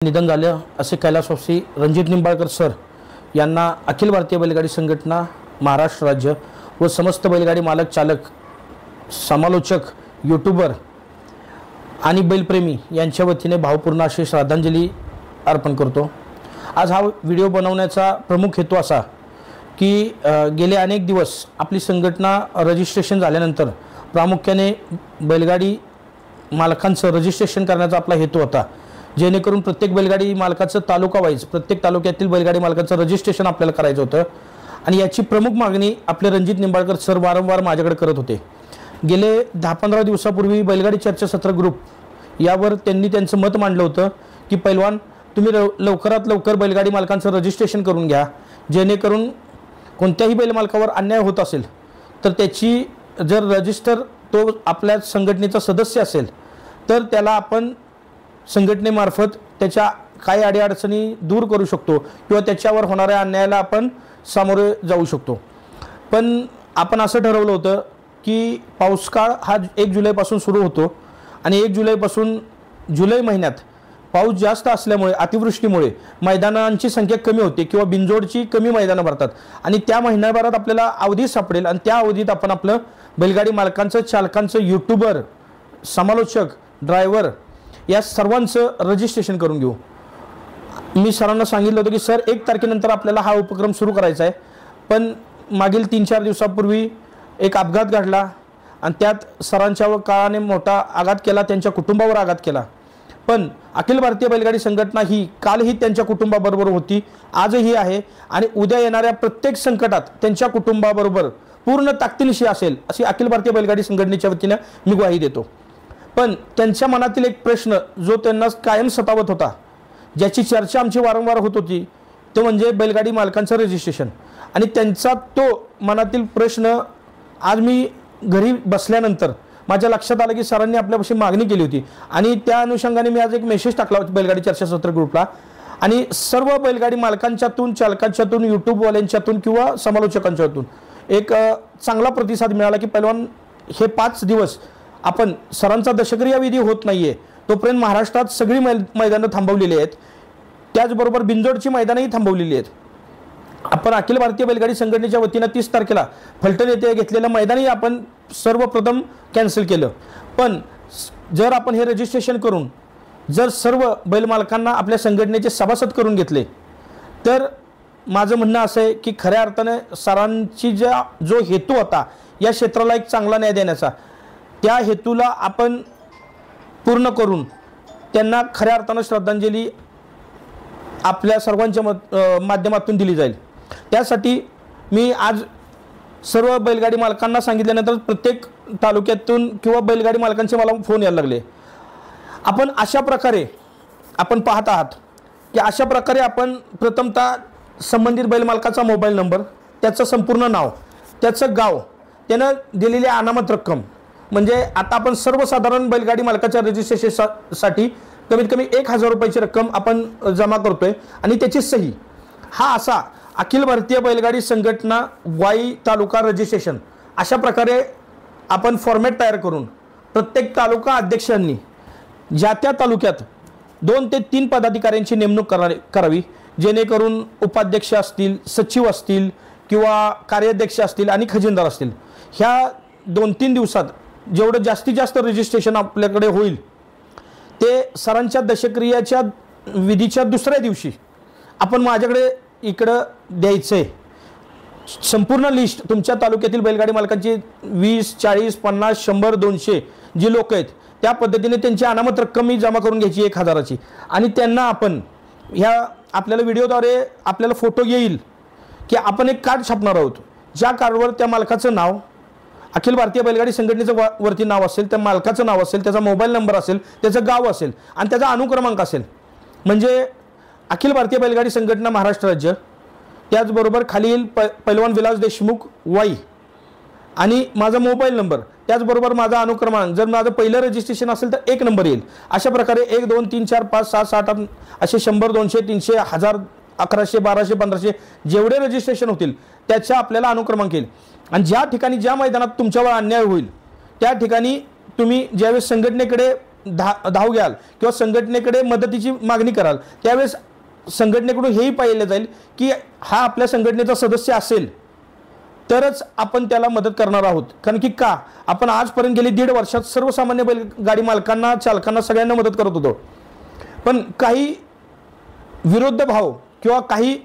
निधन झालं असे कैलासवासी रणजित निंबाळकर सर यांना अखिल भारतीय बैलगाडी संघटना महाराष्ट्र राज्य व समस्त बैलगाडी मालक चालक समालोचक यूट्यूबर आणि बैलप्रेमी यांच्या वतीने भावपूर्ण अशी श्रद्धांजली अर्पण करतो। आज हा व्हिडिओ बनवण्याचा प्रमुख हेतू असा की गेले अनेक दिवस आपली संघटना रजिस्ट्रेशन झाल्यानंतर प्रामुख्याने बैलगाडी मालकांचं रजिस्ट्रेशन करण्याचा आपला हेतू होता, जेणेकरून प्रत्येक बैलगाडी मालकाचं तालुका वाईज प्रत्येक तालुक्यातील बैलगाडी मालकाचं रजिस्ट्रेशन आपल्याला करायचं होतं आणि याची प्रमुख मागणी आपले रणजित निंबाळकर सर वारंवार माझ्याकडे करत होते। गेले 10-15 दिवसापूर्वी बैलगाडी चर्चासत्र ग्रुप यावर त्यांनी त्यांचं मत मांडलं होतं की पैलवान तुम्ही लवकरात लवकर बैलगाडी मालकांचं रजिस्ट्रेशन करून घ्या, जेणेकरून कोणत्याही बैल मालकावर अन्याय होत असेल तर त्याची जर रजिस्टर तो आपल्या संघटनेचा सदस्य असेल तर त्याला आपण संघटनेमार्फत त्याच्या काही अडीअडचणी दूर करू शकतो किंवा त्याच्यावर होणाऱ्या अन्यायाला आपण सामोरे जाऊ शकतो। पण आपण असं ठरवलं होतं की पाऊसकाळ हा 1 जुलैपासून सुरू होतो आणि 1 जुलैपासून जुलै महिन्यात पाऊस जास्त असल्यामुळे अतिवृष्टीमुळे मैदानांची संख्या कमी होते किंवा बिनजोडची कमी मैदानं भरतात आणि त्या महिन्याभरात आपल्याला अवधी सापडेल आणि त्या अवधीत आपण आपलं बैलगाडी मालकांचं चालकांचं यूट्यूबर समालोचक ड्रायव्हर या सर्वांचं रजिस्ट्रेशन करून घेऊ। मी सरांना सांगितलं होतं की सर 1 तारखेनंतर आपल्याला हा उपक्रम सुरू करायचा आहे, पण मागील 3-4 दिवसापूर्वी एक अपघात घडला आणि त्यात सरांच्या काळाने मोठा आघात केला, त्यांच्या कुटुंबावर आघात केला। पण अखिल भारतीय बैलगाडी संघटना ही कालही त्यांच्या कुटुंबाबरोबर होती, आजही आहे आणि उद्या येणाऱ्या प्रत्येक संकटात त्यांच्या कुटुंबाबरोबर पूर्ण ताकदीनिशी असेल अशी अखिल भारतीय बैलगाडी संघटनेच्या वतीने मी ग्वाही देतो। पण त्यांच्या मनातील एक प्रश्न जो त्यांना कायम सतावत होता, ज्याची चर्चा आमची वारंवार होत होती, तो म्हणजे बैलगाडी मालकांचं रजिस्ट्रेशन आणि त्यांचा तो मनातील प्रश्न आज मी घरी बसल्यानंतर माझ्या लक्षात आलं की सरांनी आपल्यापाशी मागणी केली होती आणि त्या अनुषंगाने मी आज एक मेसेज टाकला होता बैलगाडी चर्चासत्र ग्रुपला आणि सर्व बैलगाडी मालकांच्यातून चालकांच्यातून यूट्यूबवाल्यांच्यातून किंवा समालोचकांच्यातून एक चांगला प्रतिसाद मिळाला की पैलवान हे 5 दिवस आपण सरांचा दशक्रिया विधी होत नाहीये तोपर्यंत महाराष्ट्रात सगळी मैदानं थांबवलेली आहेत, त्याचबरोबर बिनजोडची मैदानंही थांबवलेली आहेत। आपण अखिल भारतीय बैलगाडी संघटनेच्या वतीनं 30 तारखेला फलटण येथे घेतलेलं मैदानही आपण सर्वप्रथम कॅन्सल केलं। पण जर आपण हे रजिस्ट्रेशन करून जर सर्व बैल मालकांना आपल्या संघटनेचे सभासद करून घेतले तर माझं म्हणणं असं आहे की खऱ्या अर्थाने सरांची जो हेतू होता या क्षेत्राला एक चांगला न्याय देण्याचा, त्या हेतूला आपण पूर्ण करून त्यांना खऱ्या अर्थानं श्रद्धांजली आपल्या सर्वांच्या माध्यमातून दिली जाईल। त्यासाठी मी आज सर्व बैलगाडी मालकांना सांगितल्यानंतर प्रत्येक तालुक्यातून किंवा बैलगाडी मालकांचे मला फोन यायला लागले। आपण अशा प्रकारे आपण पाहत आहात की अशा प्रकारे आपण प्रथमतः संबंधित बैल मालकाचा मोबाईल नंबर, त्याचं संपूर्ण नाव, त्याचं गाव, त्यानं दिलेली अनामत रक्कम, म्हणजे आता आपण सर्वसाधारण बैलगाडी मालकाच्या रजिस्ट्रेशनसाठी कमीत कमी 1000 रुपयाची रक्कम आपण जमा करतोय आणि त्याची सही, हा असा अखिल भारतीय बैलगाडी संघटना वाई तालुका रजिस्ट्रेशन अशा प्रकारे आपण फॉर्मॅट तयार करून प्रत्येक तालुका अध्यक्षांनी ज्या त्या तालुक्यात 2 ते 3 पदाधिकाऱ्यांची नेमणूक करावी, जेणेकरून उपाध्यक्ष असतील, सचिव असतील किंवा कार्याध्यक्ष असतील आणि खजिनदार असतील, ह्या 2-3 दिवसात जेवढं जास्तीत जास्त रजिस्ट्रेशन आपल्याकडे होईल ते सरांच्या दशक्रियाच्या विधीच्या दुसऱ्या दिवशी आपण माझ्याकडे इकडं द्यायचं आहे। संपूर्ण लिस्ट तुमच्या तालुक्यातील बैलगाडी मालकांची 20, 40, 50, 100, 200 जी लोक आहेत त्या पद्धतीने त्यांची अनामत रक्कम मी जमा करून घ्यायची 1000ची आणि त्यांना आपण ह्या आपल्याला व्हिडिओद्वारे आपल्याला फोटो येईल की आपण एक कार्ड छापणार आहोत, ज्या कार्डवर त्या मालकाचं नाव, अखिल भारतीय बैलगाडी संघटनेचं वरती नाव असेल, त्या मालकाचं नाव असेल, त्याचा मोबाईल नंबर असेल, त्याचं गाव असेल आणि त्याचा अनुक्रमांक असेल, म्हणजे अखिल भारतीय बैलगाडी संघटना महाराष्ट्र राज्य, त्याचबरोबर खालील पैलवान विलास देशमुख वाई आणि माझा मोबाईल नंबर, त्याचबरोबर माझा अनुक्रमांक, जर माझं पहिलं रजिस्ट्रेशन असेल तर 1 नंबर येईल। अशा प्रकारे 1, 2, 3, 4, 5, 6, 7, 8 असे 100, 200, 300, 1000, 1100, 1200, 1500 जेवढे रजिस्ट्रेशन होतील त्याचा आपल्याला अनुक्रमांक येईल आणि ज्या ठिकाणी ज्या मैदानात तुमच्यावर अन्याय होईल त्या ठिकाणी तुम्ही ज्यावेळेस संघटनेकडे धाव घ्याल किंवा संघटनेकडे मदतीची मागणी कराल त्यावेळेस संघटनेकडून हेही पाहिलं जाईल की हा आपल्या संघटनेचा सदस्य असेल तरच आपण त्याला मदत करणार आहोत. कारण की का आपण आजपर्यंत गेली 1.5 वर्षात सर्वसामान्य बैलगाडी मालकांना चालकांना सगळ्यांना मदत करत होतो. पण काही विरुद्ध भाव किंवा काही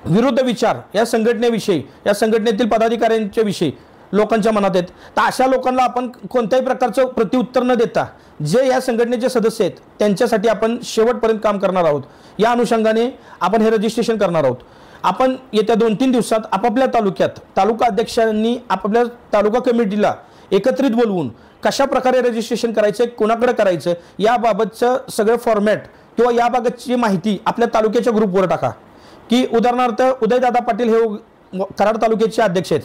विरुद्ध विचार या संघटनेविषयी या संघटनेतील पदाधिकाऱ्यांच्या विषयी लोकांच्या मनात आहेत. तर अशा लोकांना आपण कोणत्याही प्रकारचं प्रत्युत्तर न देता जे या संघटनेचे सदस्य आहेत त्यांच्यासाठी आपण शेवटपर्यंत काम करणार आहोत. या अनुषंगाने आपण हे रजिस्ट्रेशन करणार आहोत. आपण येत्या 2-3 दिवसात आपापल्या तालुक्यात तालुका अध्यक्षांनी आपापल्या तालुका कमिटीला एकत्रित बोलवून कशा प्रकारे रजिस्ट्रेशन करायचं कोणाकडे करायचं याबाबतचं सगळं फॉर्मॅट किंवा याबाबतची माहिती आपल्या तालुक्याच्या ग्रुपवर टाका. की उदाहरणार्थ उदयदादा पाटील हे कराड तालुक्याचे अध्यक्ष आहेत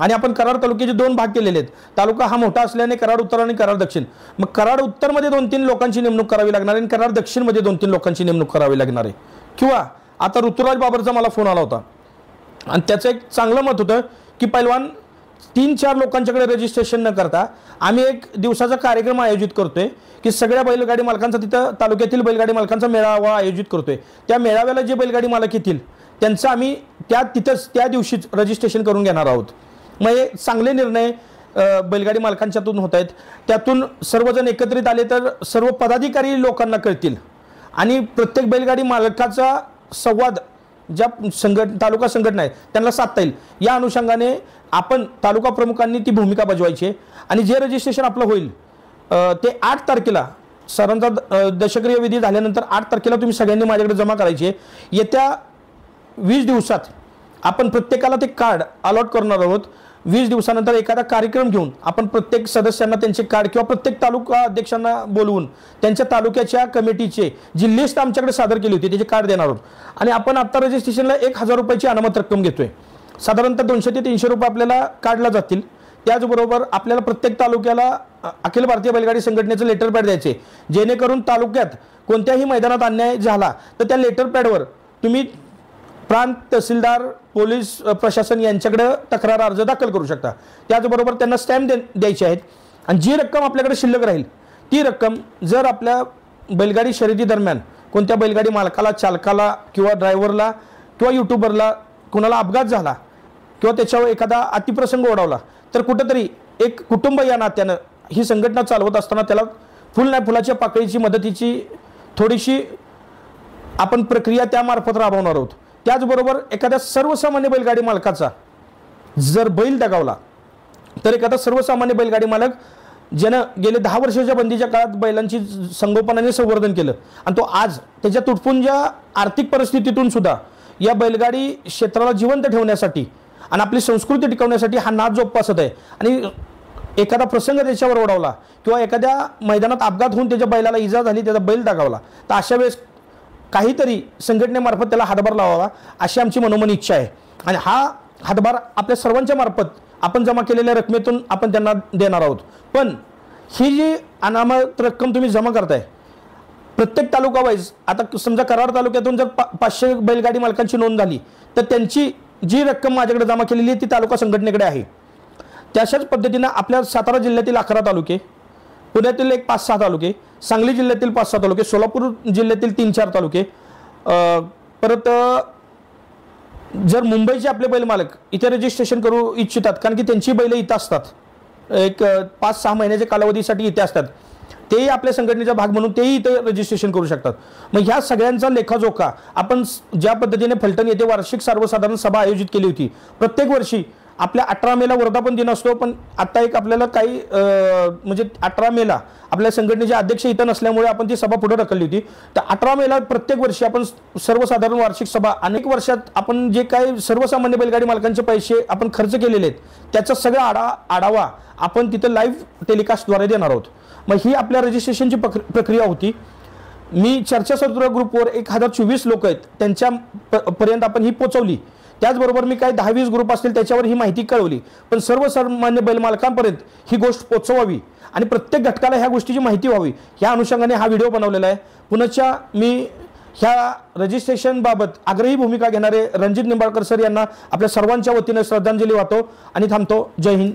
आणि आपण कराड तालुक्याचे 2 भाग केलेले आहेत. तालुका हा मोठा असल्याने कराड उत्तर आणि कराड दक्षिण. मग कराड उत्तरमध्ये 2-3 लोकांची नेमणूक करावी लागणार आहे आणि कराड दक्षिणमध्ये 2-3 लोकांची नेमणूक करावी लागणार आहे. किंवा आता ऋतुराज बाबरचा मला फोन आला होता आणि त्याचं एक चांगलं मत होतं की पैलवान 3-4 लोकांच्याकडे रजिस्ट्रेशन न करता आम्ही एक दिवसाचा कार्यक्रम आयोजित करतोय की सगळ्या बैलगाडी मालकांचा तिथं तालुक्यातील बैलगाडी मालकांचा मेळावा आयोजित करतोय. त्या मेळाव्याला जे बैलगाडी मालक येतील त्यांचं आम्ही तिथंच त्या दिवशीच रजिस्ट्रेशन करून घेणार आहोत. मग हे चांगले निर्णय बैलगाडी मालकांच्यातून होत आहेत. त्यातून सर्वजण एकत्रित आले तर सर्व पदाधिकारी लोकांना कळतील आणि प्रत्येक बैलगाडी मालकाचा संवाद ज्या तालुका संघटना आहे त्यांना साधता येईल. या अनुषंगाने आपण तालुका प्रमुखांनी ती भूमिका बजवायची आहे. आणि जे रजिस्ट्रेशन आपलं होईल ते 8 तारखेला सरांचा दशक्रिय विधी झाल्यानंतर 8 तारखेला तुम्ही सगळ्यांनी माझ्याकडे जमा करायची आहे. येत्या 20 दिवसात आपण प्रत्येकाला ते कार्ड अलॉट करणार आहोत. 20 दिवसानंतर एखादा कार्यक्रम घेऊन आपण प्रत्येक सदस्यांना त्यांचे कार्ड किंवा प्रत्येक तालुका अध्यक्षांना बोलवून त्यांच्या तालुक्याच्या कमिटीचे जी लिस्ट आमच्याकडे सादर केली होती त्याचे कार्ड देणार आहोत. आणि आपण आता रजिस्ट्रेशनला 1000 रुपयाची अनामत रक्कम घेतोय. साधारणतः 200 ते 300 रुपये आपल्याला काढला जातील. त्याचबरोबर आपल्याला प्रत्येक तालुक्याला अखिल भारतीय बैलगाडी संघटनेचं लेटर पॅड द्यायचे जेणेकरून तालुक्यात कोणत्याही मैदानात अन्याय झाला तर त्या लेटर पॅडवर तुम्ही प्रांत तहसीलदार पोलीस प्रशासन यांच्याकडे तक्रार अर्ज दाखल करू शकता. त्याचबरोबर त्यांना स्टॅम्प द्यायचे आहेत. आणि जी रक्कम आपल्याकडे शिल्लक राहील ती रक्कम जर आपल्या बैलगाडी शर्यती दरम्यान कोणत्या बैलगाडी मालकाला चालकाला किंवा ड्रायव्हरला किंवा यूट्यूबरला कोणाला अपघात झाला किंवा त्याच्यावर एखादा अतिप्रसंग ओढवला तर कुठंतरी एक कुटुंब या नात्यानं ही संघटना चालवत असताना त्याला फुल नाही फुलाच्या पाकळीची मदतीची थोडीशी आपण प्रक्रिया त्यामार्फत राबवणार आहोत. त्याचबरोबर एखाद्या सर्वसामान्य बैलगाडी मालकाचा जर बैल दगावला तर एखादा सर्वसामान्य बैलगाडी मालक ज्यानं गेले 10 वर्षाच्या बंदीच्या काळात बैलांची संगोपनाने संवर्धन केलं आणि तो आज त्याच्या तुटपुंज्या आर्थिक परिस्थितीतून सुद्धा या बैलगाडी क्षेत्राला जिवंत ठेवण्यासाठी आणि आपली संस्कृती टिकवण्यासाठी हा नाद जोपासत आहे. आणि एखादा प्रसंग त्याच्यावर ओढवला किंवा एखाद्या मैदानात अपघात होऊन त्याच्या बैलाला इजा झाली त्याचा बैल दगावला तर अशा वेळेस काहीतरी संघटनेमार्फत त्याला हातभार लावावा अशी आमची मनोमन इच्छा आहे. आणि हा हातभार आपल्या सर्वांच्या मार्फत आपण जमा केलेल्या रकमेतून आपण त्यांना देणार आहोत. पण ही जी अनामत रक्कम तुम्ही जमा करताय प्रत्येक तालुका वाईज आता समजा कराड तालुक्यातून जर 500 बैलगाडी मालकांची नोंद झाली तर त्यांची जी रक्कम माझ्याकडे जमा केलेली आहे ती तालुका संघटनेकडे आहे. त्याच्याच पद्धतीनं आपल्या सातारा जिल्ह्यातील 11 तालुके, पुण्यातील एक 5-6 तालुके, सांगली जिल्ह्यातील 5-6 तालुके, सोलापूर जिल्ह्यातील 3-4 तालुके, परत जर मुंबईचे आपले बैल मालक इथे रजिस्ट्रेशन करू इच्छितात कारण की त्यांची बैल इथं असतात एक 5-6 महिन्याच्या कालावधीसाठी इथे असतात तेही आपल्या संघटनेचा भाग म्हणून तेही इथे रजिस्ट्रेशन करू शकतात. मग ह्या सगळ्यांचा लेखाजोखा आपण ज्या पद्धतीने फलटण येथे वार्षिक सर्वसाधारण सभा आयोजित केली होती. प्रत्येक वर्षी आपल्या 18 मेला वर्धापन दिन असतो पण आता एक आपल्याला काही म्हणजे 18 मेला आपल्या संघटनेचे अध्यक्ष इथं नसल्यामुळे आपण ती सभा पुढे ढकलली होती. तर 18 मेला प्रत्येक वर्षी आपण सर्वसाधारण वार्षिक सभा अनेक वर्षात आपण जे काही सर्वसामान्य बैलगाडी मालकांचे पैसे आपण खर्च केलेले आहेत त्याचा सगळा आढावा आपण तिथं लाईव्ह टेलिकास्टद्वारे देणार आहोत. मग ही आपल्या रजिस्ट्रेशनची प्रक्रिया होती. मी चर्चासत्र ग्रुपवर 1024 लोक आहेत त्यांच्यापर्यंत आपण ही पोचवली. त्याचबरोबर मी काही 10-20 ग्रुप असतील त्याच्यावर ही माहिती कळवली. पण सर्वसामान्य बैल मालकांपर्यंत ही गोष्ट पोचवावी आणि प्रत्येक घटकाला ह्या गोष्टीची माहिती व्हावी या अनुषंगाने हा व्हिडिओ बनवलेला आहे. पुनश्च मी ह्या रजिस्ट्रेशनबाबत आग्रही भूमिका घेणारे रणजित निंबाळकर सर यांना आपल्या सर्वांच्या वतीने श्रद्धांजली वाहतो आणि थांबतो. जय हिंद.